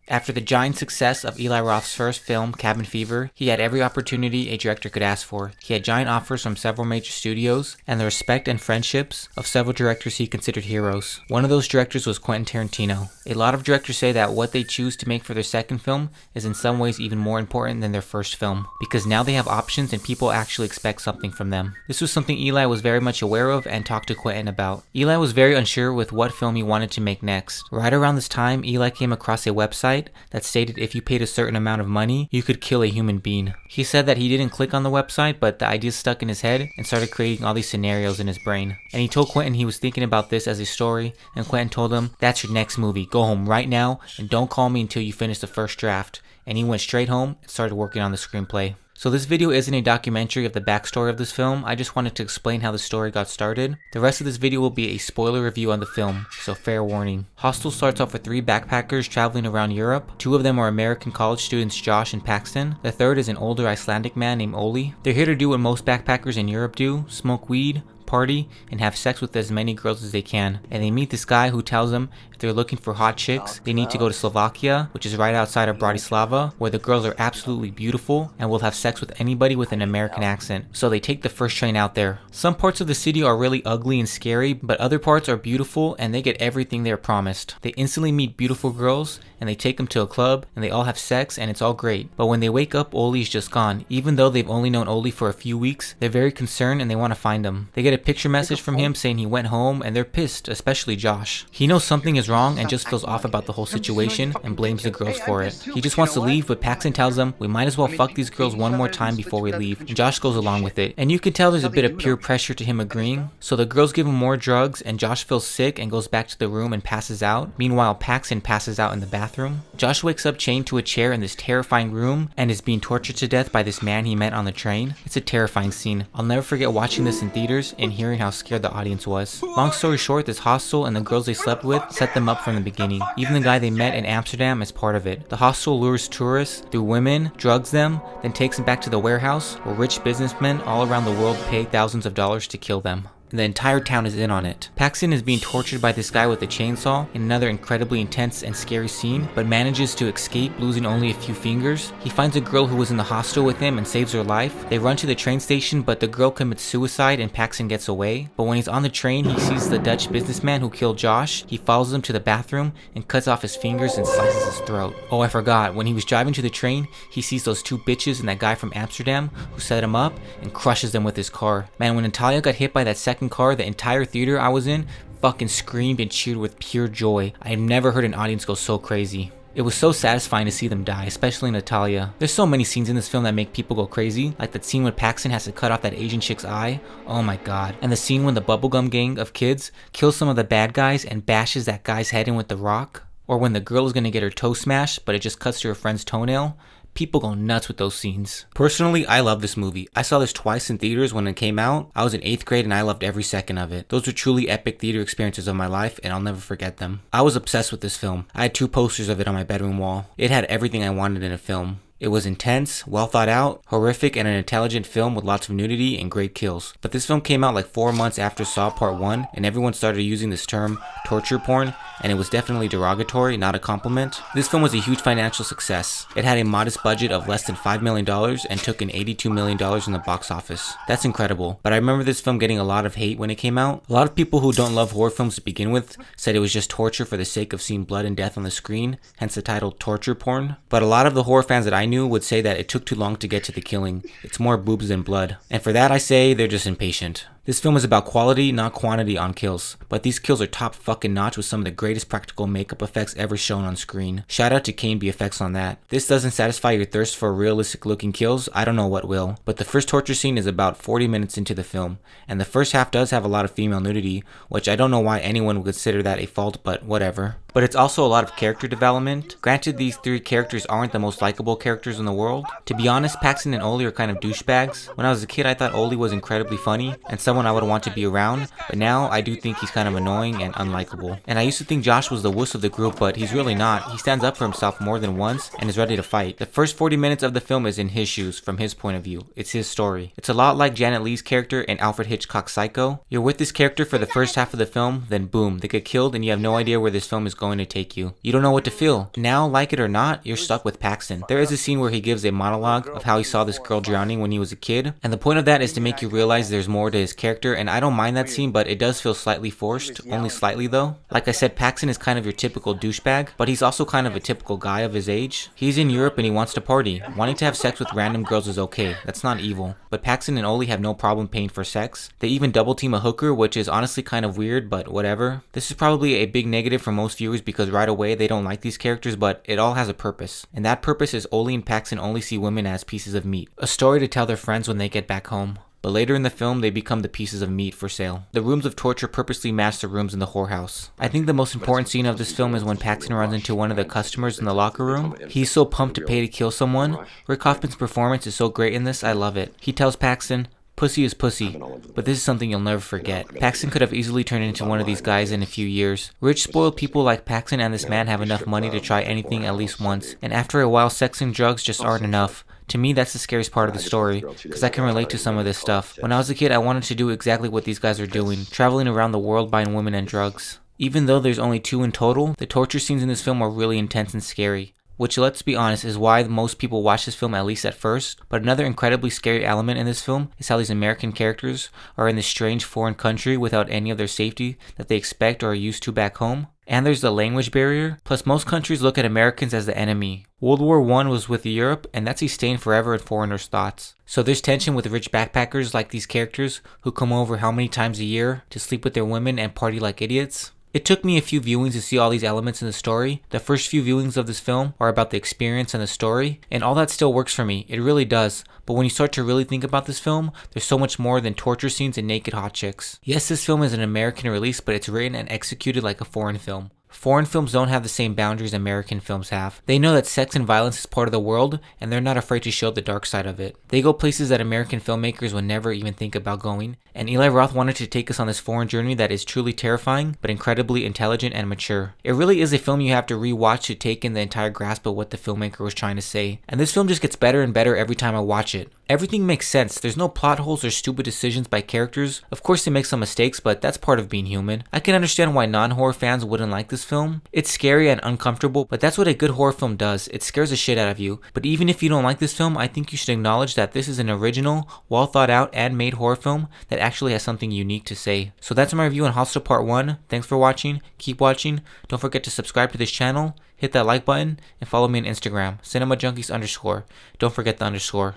After the giant success of Eli Roth's first film, Cabin Fever, he had every opportunity a director could ask for. He had giant offers from several major studios, and the respect and friendships of several directors he considered heroes. One of those directors was Quentin Tarantino. A lot of directors say that what they choose to make for their second film is in some ways even more important than their first film, because now they have options and people actually expect something from them. This was something Eli was very much aware of and talked to Quentin about. Eli was very unsure with what film he wanted to make next. Right around this time, Eli came across a website that stated if you paid a certain amount of money, you could kill a human being. He said that he didn't click on the website, but the idea stuck in his head and started creating all these scenarios in his brain. And he told Quentin he was thinking about this as a story, and Quentin told him, "That's your next movie. Go home right now and don't call me until you finish the first draft." And he went straight home and started working on the screenplay. So this video isn't a documentary of the backstory of this film, I just wanted to explain how the story got started. The rest of this video will be a spoiler review on the film, so fair warning. Hostel starts off with 3 backpackers traveling around Europe. 2 of them are American college students, Josh and Paxton. The third is an older Icelandic man named Oli. They're here to do what most backpackers in Europe do: smoke weed, party, and have sex with as many girls as they can. And they meet this guy who tells them if they're looking for hot chicks, they need to go to Slovakia, which is right outside of Bratislava, where the girls are absolutely beautiful and will have sex with anybody with an American accent. So they take the first train out there. Some parts of the city are really ugly and scary, but other parts are beautiful and they get everything they're promised. They instantly meet beautiful girls and they take them to a club and they all have sex and it's all great. But when they wake up, Oli's just gone. Even though they've only known Oli for a few weeks, they're very concerned and they want to find him. They get a picture message from him saying he went home and they're pissed, especially Josh. He knows something is wrong and just feels off about the whole situation and blames the girls for it. He just wants to leave, but Paxton tells him we might as well fuck these girls one more time before we leave, and Josh goes along with it. And you can tell there's a bit of peer pressure to him agreeing. So the girls give him more drugs and Josh feels sick and goes back to the room and passes out. Meanwhile, Paxton passes out in the bathroom. Josh wakes up chained to a chair in this terrifying room and is being tortured to death by this man he met on the train. It's a terrifying scene. I'll never forget watching this in theaters and hearing how scared the audience was. Long story short, this hostel and the girls they slept with set them up from the beginning. Even the guy they met in Amsterdam is part of it. The hostel lures tourists through women, drugs them, then takes them back to the warehouse where rich businessmen all around the world pay thousands of dollars to kill them. And the entire town is in on it. Paxton is being tortured by this guy with a chainsaw in another incredibly intense and scary scene, but manages to escape, losing only a few fingers. He finds a girl who was in the hostel with him and saves her life. They run to the train station, but the girl commits suicide and Paxton gets away. But when he's on the train, he sees the Dutch businessman who killed Josh. He follows him to the bathroom and cuts off his fingers and slices his throat. Oh, I forgot. When he was driving to the train, he sees those 2 bitches and that guy from Amsterdam who set him up and crushes them with his car. Man, when Natalia got hit by that second car, the entire theater I was in fucking screamed and cheered with pure joy. I have never heard an audience go so crazy. It was so satisfying to see them die, especially Natalia. There's so many scenes in this film that make people go crazy, like that scene when Paxton has to cut off that Asian chick's eye. Oh my god. And the scene when the bubblegum gang of kids kills some of the bad guys and bashes that guy's head in with the rock. Or when the girl is gonna get her toe smashed, but it just cuts to her friend's toenail. People go nuts with those scenes. Personally, I love this movie. I saw this twice in theaters when it came out. I was in 8th grade and I loved every second of it. Those were truly epic theater experiences of my life and I'll never forget them. I was obsessed with this film. I had 2 posters of it on my bedroom wall. It had everything I wanted in a film. It was intense, well thought out, horrific, and an intelligent film with lots of nudity and great kills. But this film came out like 4 months after Saw Part 1, and everyone started using this term, torture porn, and it was definitely derogatory, not a compliment. This film was a huge financial success. It had a modest budget of less than $5 million and took in $82 million in the box office. That's incredible. But I remember this film getting a lot of hate when it came out. A lot of people who don't love horror films to begin with said it was just torture for the sake of seeing blood and death on the screen, hence the title torture porn. But a lot of the horror fans that I knew would say that it took too long to get to the killing. It's more boobs than blood. And for that I say they're just impatient. This film is about quality, not quantity on kills. But these kills are top fucking notch with some of the greatest practical makeup effects ever shown on screen. Shout out to Kane VFX on that. This doesn't satisfy your thirst for realistic looking kills, I don't know what will. But the first torture scene is about 40 minutes into the film. And the first half does have a lot of female nudity, which I don't know why anyone would consider that a fault, but whatever. But it's also a lot of character development. Granted, these 3 characters aren't the most likable characters in the world. To be honest, Paxton and Oli are kind of douchebags. When I was a kid, I thought Oli was incredibly funny, and some someone I would want to be around, but now I do think he's kind of annoying and unlikable. And I used to think Josh was the wuss of the group, but he's really not. He stands up for himself more than once and is ready to fight. The first 40 minutes of the film is in his shoes, from his point of view. It's his story. It's a lot like Janet Leigh's character in Alfred Hitchcock's Psycho. You're with this character for the first half of the film, then boom, they get killed and you have no idea where this film is going to take you. You don't know what to feel. Now, like it or not, you're stuck with Paxton. There is a scene where he gives a monologue of how he saw this girl drowning when he was a kid, and the point of that is to make you realize there's more to his character, and I don't mind that scene, but it does feel slightly forced, only slightly though. Like I said, Paxton is kind of your typical douchebag, but he's also kind of a typical guy of his age. He's in Europe and he wants to party. Wanting to have sex with random girls is okay, that's not evil. But Paxton and Oli have no problem paying for sex. They even double team a hooker, which is honestly kind of weird, but whatever. This is probably a big negative for most viewers because right away they don't like these characters, but it all has a purpose. And that purpose is Oli and Paxton only see women as pieces of meat. A story to tell their friends when they get back home. But later in the film, they become the pieces of meat for sale. The rooms of torture purposely match the rooms in the whorehouse. I think the most important scene of this film is when Paxton runs into one of the customers in the locker room. He's so pumped to pay to kill someone. Rick Hoffman's performance is so great in this, I love it. He tells Paxton, "Pussy is pussy," but this is something you'll never forget. Paxton could have easily turned into one of these guys in a few years. Rich, spoiled people like Paxton and this man have enough money to try anything at least once, and after a while sex and drugs just aren't enough. To me, that's the scariest part of the story, because I can relate to some of this stuff. When I was a kid, I wanted to do exactly what these guys are doing, traveling around the world buying women and drugs. Even though there's only 2 in total, the torture scenes in this film are really intense and scary. Which, let's be honest, is why most people watch this film at least at first. But another incredibly scary element in this film is how these American characters are in this strange foreign country without any of their safety that they expect or are used to back home. And there's the language barrier. Plus, most countries look at Americans as the enemy. World War I was with Europe, and that's a stain forever in foreigners' thoughts. So there's tension with rich backpackers like these characters who come over how many times a year to sleep with their women and party like idiots. It took me a few viewings to see all these elements in the story. The first few viewings of this film are about the experience and the story, and all that still works for me. It really does. But when you start to really think about this film, there's so much more than torture scenes and naked hot chicks. Yes, this film is an American release, but it's written and executed like a foreign film. Foreign films don't have the same boundaries American films have. They know that sex and violence is part of the world, and they're not afraid to show the dark side of it. They go places that American filmmakers would never even think about going, and Eli Roth wanted to take us on this foreign journey that is truly terrifying, but incredibly intelligent and mature. It really is a film you have to rewatch to take in the entire grasp of what the filmmaker was trying to say, and this film just gets better and better every time I watch it. Everything makes sense. There's no plot holes or stupid decisions by characters. Of course they make some mistakes, but that's part of being human. I can understand why non-horror fans wouldn't like this film. It's scary and uncomfortable, but that's what a good horror film does. It scares the shit out of you. But even if you don't like this film, I think you should acknowledge that this is an original, well thought out and made horror film that actually has something unique to say. So that's my review on Hostel Part 1. Thanks for watching. Keep watching. Don't forget to subscribe to this channel, hit that like button, and follow me on Instagram, cinemajunkies_. Don't forget the underscore.